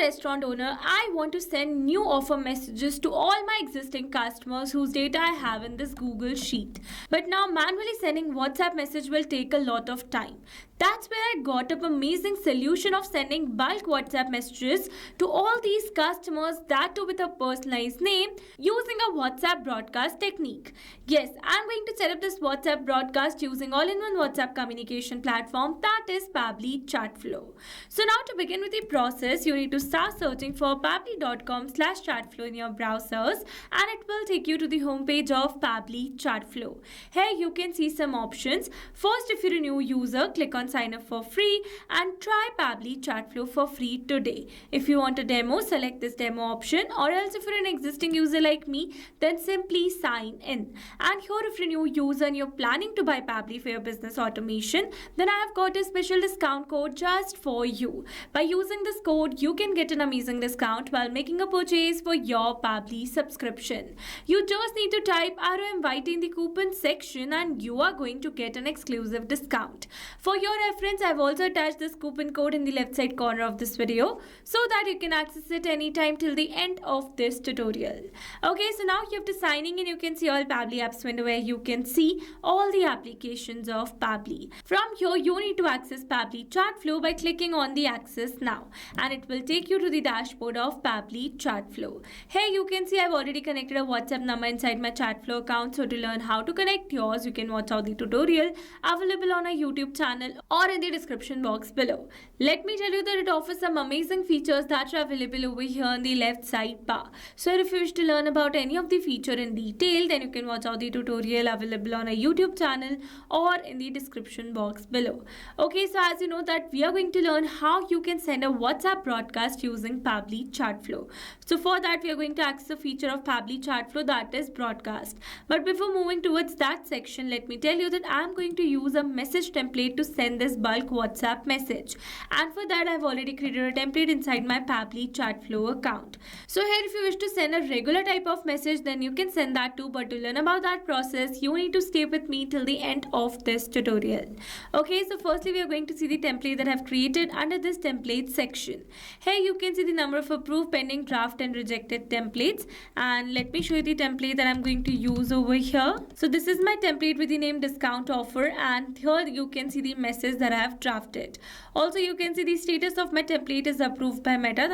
restaurant owner, I want to send new offer messages to all my existing customers whose data I have in this Google Sheet. But now manually sending WhatsApp message will take a lot of time. That's where I got up amazing solution of sending bulk WhatsApp messages to all these customers, that too with a personalized name, using a WhatsApp broadcast technique. Yes, I'm going to set up this WhatsApp broadcast using all-in-one WhatsApp communication platform, that is Pabbly Chatflow. So now to begin with the process, you need to start searching for pabbly.com/chatflow in your browsers, and it will take you to the homepage of Pabbly Chatflow. Here you can see some options. First, if you're a new user, click on sign up for free and try Pabbly Chatflow for free today. If you want a demo, select this demo option, or else if you're an existing user like me, then simply sign in. And here if you're a new user and you're planning to buy Pabbly for your business automation, then I have got a special discount code just for you. By using this code, you can get an amazing discount while making a purchase for your Pabbly subscription. You just need to type ROMYT in the coupon section and you are going to get an exclusive discount. For your reference, I've also attached this coupon code in the left side corner of this video so that you can access it anytime till the end of this tutorial. Okay, so now you have to signing in. You can see all Pabbly apps window where you can see all the applications of Pabbly. From here, you need to access Pabbly Chatflow by clicking on the access now, and it will take you to the dashboard of Pabbly Chatflow. Here you can see I've already connected a WhatsApp number inside my Chatflow account. So to learn how to connect yours, you can watch out the tutorial available on our YouTube channel or in the description box below. Let me tell you that it offers some amazing features that are available over here on the left side bar. So if you wish to learn about any of the feature in detail, then you can watch out the tutorial available on our YouTube channel or in the description box below. Okay, so as you know that we are going to learn how you can send a WhatsApp broadcast using Pabbly Chatflow. So for that, we are going to access a feature of Pabbly Chatflow, that is broadcast. But before moving towards that section, let me tell you that I am going to use a message template to send this bulk WhatsApp message, and for that I've already created a template inside my Pabbly Chatflow account. So here if you wish to send a regular type of message, then you can send that too, but to learn about that process you need to stay with me till the end of this tutorial. Okay, so firstly we are going to see the template that I've created under this template section. Here you can see the number of approved, pending, draft and rejected templates, and let me show you the template that I'm going to use over here. So this is my template with the name discount offer, and here you can see the message that I have drafted. Also you can see the status of my template is approved by Meta.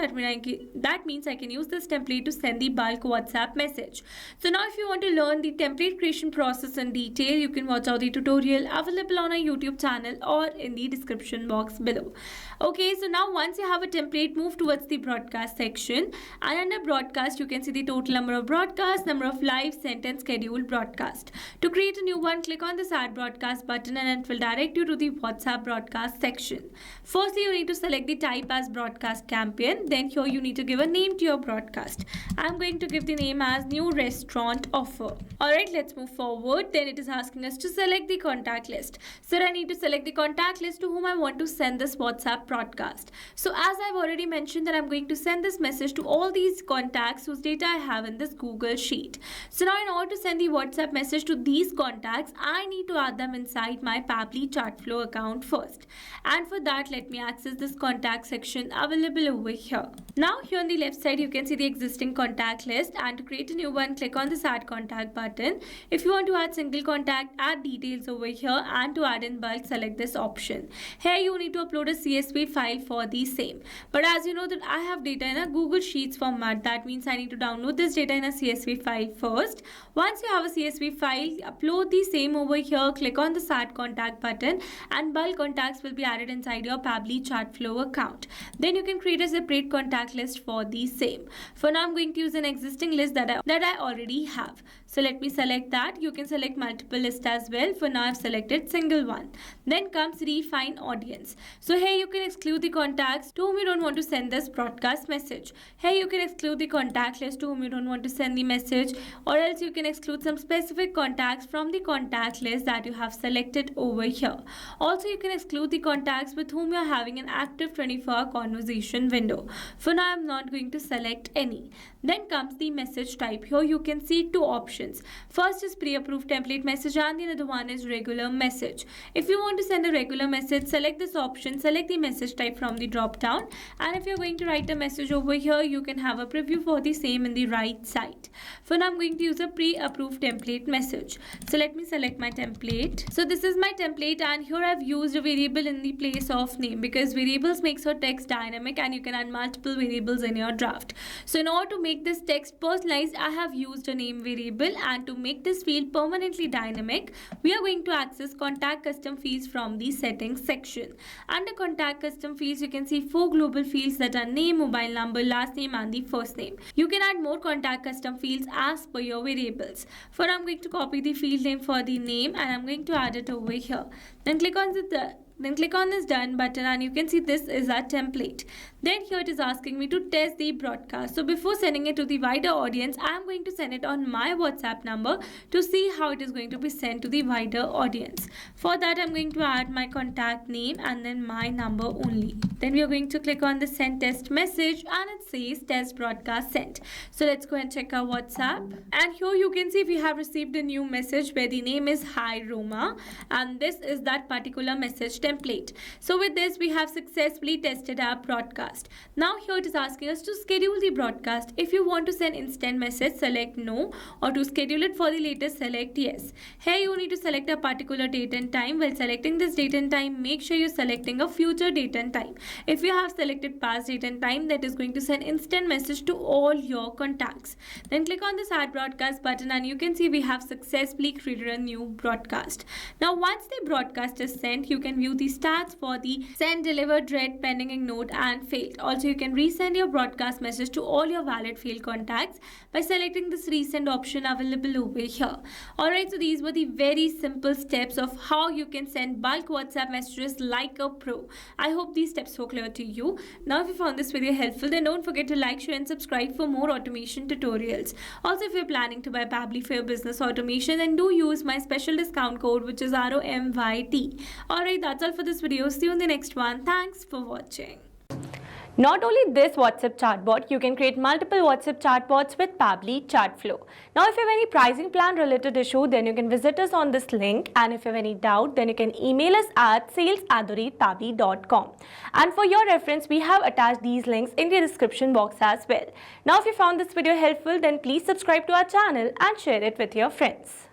That means I can use this template to send the bulk WhatsApp message. So now if you want to learn the template creation process in detail, you can watch out the tutorial available on our YouTube channel or in the description box below. Okay, so now once you have a template, move towards the broadcast section, and under broadcast you can see the total number of broadcasts, number of live, sent and scheduled broadcast. To create a new one, click on this add broadcast button and it will direct you to the WhatsApp broadcast section. Firstly, you need to select the type as broadcast campaign. Then here you need to give a name to your broadcast. I'm going to give the name as new restaurant offer. Alright, let's move forward. Then it is asking us to select the contact list. So I need to select the contact list to whom I want to send this WhatsApp broadcast. So as I've already mentioned that I'm going to send this message to all these contacts whose data I have in this Google Sheet. So now in order to send the WhatsApp message to these contacts, I need to add them inside my Pabbly Chatflow account first. And for that, let me access this contact section available over here. Now here on the left side, you can see the existing contact list, and to create a new one, click on this add contact button. If you want to add single contact, add details over here, and to add in bulk, select this option. Here you need to upload a CSV file for the same. But as you know that I have data in a Google Sheets format, that means I need to download this data in a CSV file first. Once you have a CSV file, upload the same over here, click on the add contact button, and bulk contacts will be added inside your Pabbly Chatflow account. Then you can create a separate contact list for the same. For now, I'm going to use an existing list that I already have. So let me select that. You can select multiple lists as well. For now, I've selected single one. Then comes refine audience. So here you can exclude the contacts to whom you don't want to send this broadcast message. Here you can exclude the contact list to whom you don't want to send the message, or else you can exclude some specific contacts from the contact list that you have selected over here. Also, you can exclude the contacts with whom you are having an active 24-hour conversation window. For now, I'm not going to select any. Then comes the message type. Here you can see two options. options. First is pre-approved template message and the another one is regular message. If you want to send a regular message, select this option, select the message type from the drop down, and if you're going to write a message over here, you can have a preview for the same in the right side. For now, I'm going to use a pre-approved template message. So let me select my template. So this is my template, and here I've used a variable in the place of name because variables makes your text dynamic and you can add multiple variables in your draft. So in order to make this text personalized, I have used a name variable, and to make this field permanently dynamic, we are going to access contact custom fields from the settings section. Under contact custom fields, you can see 4 global fields that are name, mobile number, last name and the first name. You can add more contact custom fields as per your variables. For I'm going to copy the field name for the name and I'm going to add it over here. Then click on this done button and you can see this is our template. Then here it is asking me to test the broadcast. So before sending it to the wider audience, I am going to send it on my WhatsApp number to see how it is going to be sent to the wider audience. For that, I'm going to add my contact name and then my number only. Then we are going to click on the send test message and it says test broadcast sent. So let's go and check our WhatsApp. And here you can see we have received a new message where the name is Hi Roma, and this is that particular message template. So with this, we have successfully tested our broadcast. Now here it is asking us to schedule the broadcast. If you want to send instant message, select no, or to schedule it for the later, select yes. Here you need to select a particular date and time. While selecting this date and time, make sure you're selecting a future date and time. If you have selected past date and time, that is going to send instant message to all your contacts. Then click on this add broadcast button and you can see we have successfully created a new broadcast. Now once the broadcast is sent, you can view the stats for the send, delivered, read, pending, ignored and failed. Also, you can resend your broadcast message to all your valid failed contacts by selecting this resend option available over here. Alright, so these were the very simple steps of how you can send bulk WhatsApp messages like a pro. I hope these steps were clear to you. Now, if you found this video helpful, then don't forget to like, share and subscribe for more automation tutorials. Also, if you're planning to buy Pabbly for your business automation, then do use my special discount code, which is ROMYT. Alright, that's all for this video. See you in the next one. Thanks for watching. Not only this WhatsApp chatbot, you can create multiple WhatsApp chatbots with Pabbly Chatflow. Now, if you have any pricing plan related issue, then you can visit us on this link. And if you have any doubt, then you can email us at sales@pabbly.com. And for your reference, we have attached these links in the description box as well. Now, if you found this video helpful, then please subscribe to our channel and share it with your friends.